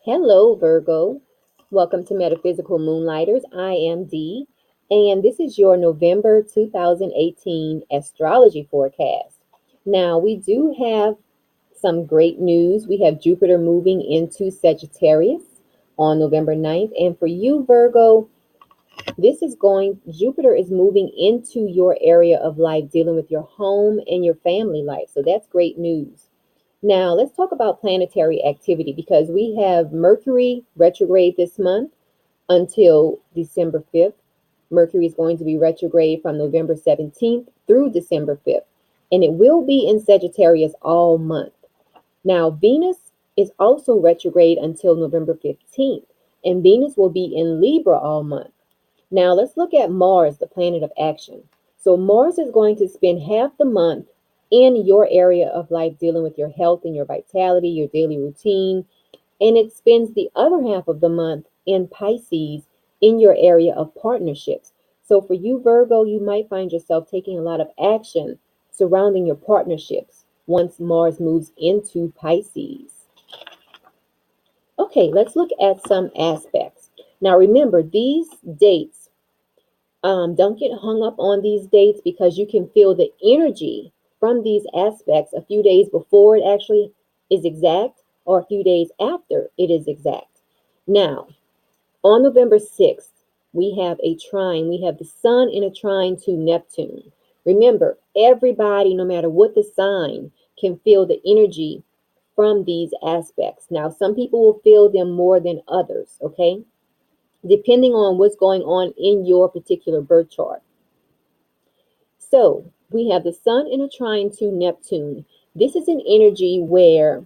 Hello, Virgo. Welcome to Metaphysical Moonlighters. I am Dee, and this is your November 2018 astrology forecast. Now, we do have some great news. We have Jupiter moving into Sagittarius on November 9th. And for you, Virgo, Jupiter is moving into your area of life, dealing with your home and your family life. So that's great news. Now, let's talk about planetary activity because we have Mercury retrograde this month until December 5th. Mercury is going to be retrograde from November 17th through December 5th, and it will be in Sagittarius all month. Now, Venus is also retrograde until November 15th, and Venus will be in Libra all month. Now, let's look at Mars, the planet of action. So, Mars is going to spend half the month in your area of life dealing with your health and your vitality, your daily routine, and it spends the other half of the month in Pisces in your area of partnerships. So, for you, Virgo, you might find yourself taking a lot of action surrounding your partnerships once Mars moves into Pisces. Okay, let's look at some aspects. Now, remember, these dates don't get hung up on these dates because you can feel the energy from these aspects a few days before it actually is exact or a few days after it is exact. Now, on November 6th, we have a trine. We have the sun in a trine to Neptune. Remember, everybody, no matter what the sign, can feel the energy from these aspects. Now, some people will feel them more than others, okay? Depending on what's going on in your particular birth chart. So we have the sun in a trine to Neptune. This is an energy where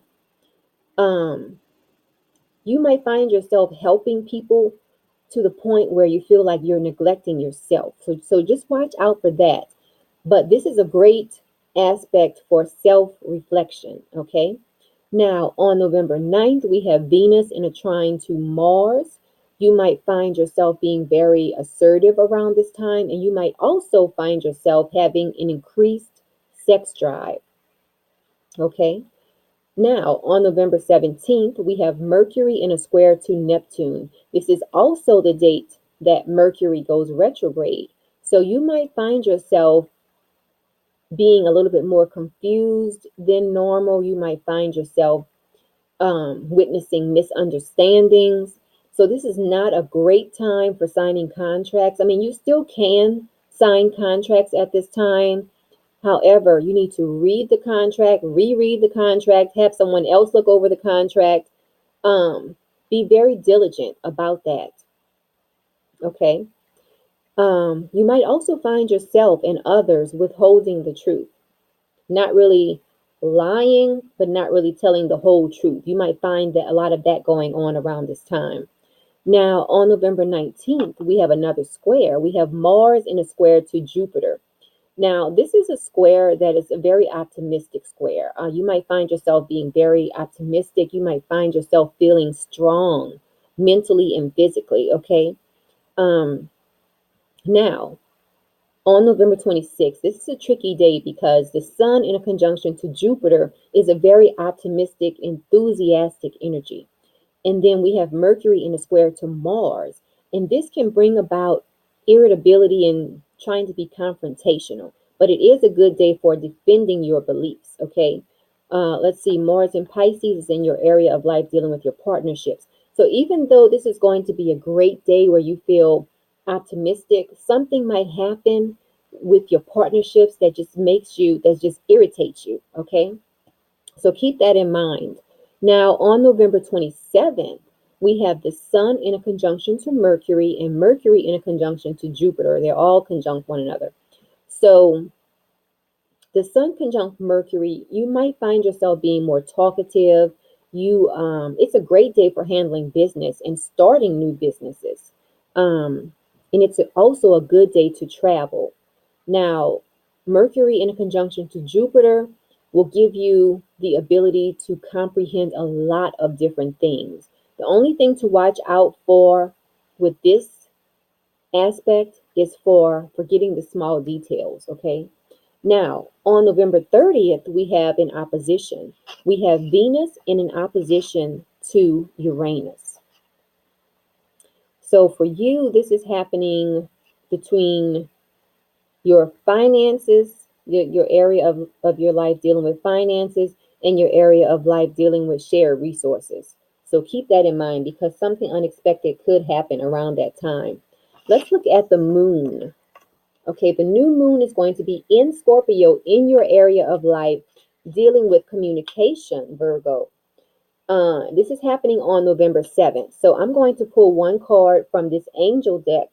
um, you might find yourself helping people to the point where you feel like you're neglecting yourself. So just watch out for that. But this is a great aspect for self-reflection, okay? Now, on November 9th, we have Venus in a trine to Mars. You might find yourself being very assertive around this time, and you might also find yourself having an increased sex drive, okay? Now, on November 17th, we have Mercury in a square to Neptune. This is also the date that Mercury goes retrograde. So you might find yourself being a little bit more confused than normal. You might find yourself witnessing misunderstandings. So this is not a great time for signing contracts. I mean, you still can sign contracts at this time. However, you need to read the contract, reread the contract, have someone else look over the contract. Be very diligent about that. Okay. You might also find yourself and others withholding the truth, not really lying, but not really telling the whole truth. You might find that a lot of that going on around this time. Now, on November 19th, we have another square. We have Mars in a square to Jupiter. Now, this is a square that is a very optimistic square. You might find yourself being very optimistic. You might find yourself feeling strong mentally and physically, okay? Um, Now, on November 26th, this is a tricky day because the sun in a conjunction to Jupiter is a very optimistic, enthusiastic energy. And then we have Mercury in a square to Mars. And this can bring about irritability and trying to be confrontational. But it is a good day for defending your beliefs, okay? Let's see, Mars in Pisces is in your area of life dealing with your partnerships. So even though this is going to be a great day where you feel optimistic, something might happen with your partnerships that just irritates you, okay? So keep that in mind. Now, on November 27th, we have the sun in a conjunction to Mercury and Mercury in a conjunction to Jupiter. They're all conjunct one another. So the sun conjunct Mercury, you might find yourself being more talkative. It's a great day for handling business and starting new businesses. And it's also a good day to travel. Now, Mercury in a conjunction to Jupiter will give you the ability to comprehend a lot of different things. The only thing to watch out for with this aspect is for forgetting the small details, okay? Now, on November 30th, we have an opposition. We have Venus in an opposition to Uranus. So for you, this is happening between your finances, your area of your life dealing with finances, and your area of life dealing with shared resources. So keep that in mind because something unexpected could happen around that time. Let's look at the moon. Okay, the new moon is going to be in Scorpio in your area of life dealing with communication, Virgo. This is happening on November 7th. So I'm going to pull one card from this angel deck,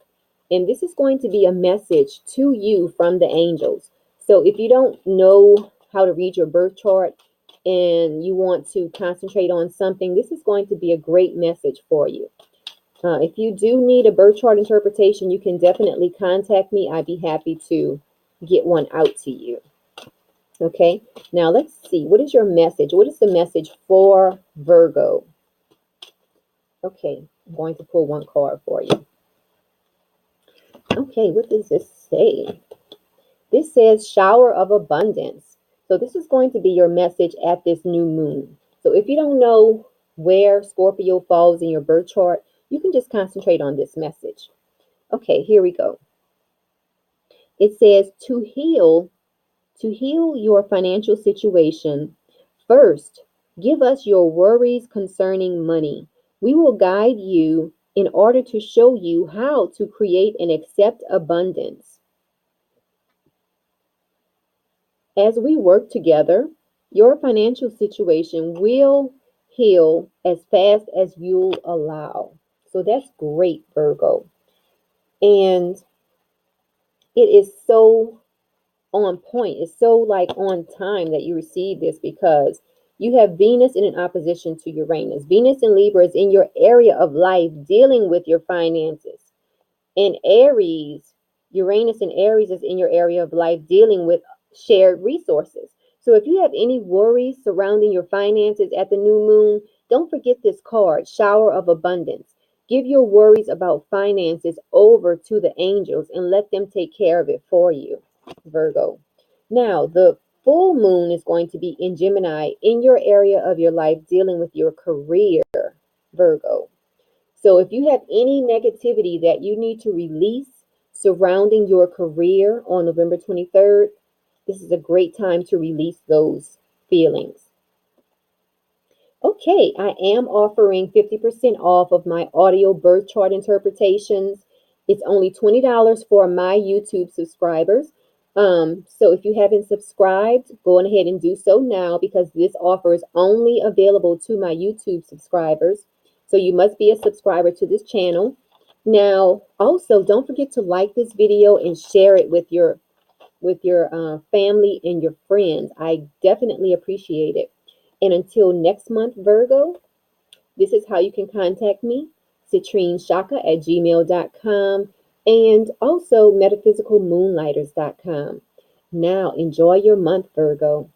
and this is going to be a message to you from the angels. So if you don't know how to read your birth chart and you want to concentrate on something, this is going to be a great message for you. If you do need a birth chart interpretation, you can definitely contact me. I'd be happy to get one out to you. Okay, now let's see. What is your message? What is the message for Virgo? Okay, I'm going to pull one card for you. Okay, what does this say? This says shower of abundance. So this is going to be your message at this new moon. So if you don't know where Scorpio falls in your birth chart, you can just concentrate on this message. Okay, here we go. It says to heal your financial situation. First, give us your worries concerning money. We will guide you in order to show you how to create and accept abundance. As we work together, your financial situation will heal as fast as you'll allow. So that's great, Virgo. And it is so on point. It's so like on time that you receive this because you have Venus in an opposition to Uranus. Venus in Libra is in your area of life dealing with your finances. In Aries, Uranus in Aries is in your area of life dealing with shared resources. So if you have any worries surrounding your finances at the new moon, don't forget this card, shower of abundance. Give your worries about finances over to the angels and let them take care of it for you, Virgo. Now, the full moon is going to be in Gemini in your area of your life dealing with your career, Virgo. So if you have any negativity that you need to release surrounding your career on November 23rd, this is a great time to release those feelings. Okay, I am offering 50% off of my audio birth chart interpretations. It's only $20 for my YouTube subscribers. So if you haven't subscribed, go on ahead and do so now because this offer is only available to my YouTube subscribers. So you must be a subscriber to this channel. Now, also don't forget to like this video and share it with your family and your friends. I definitely appreciate it. And until next month, Virgo, this is how you can contact me, CitrineShaka@gmail.com and also metaphysicalmoonlighters.com. Now, enjoy your month, Virgo.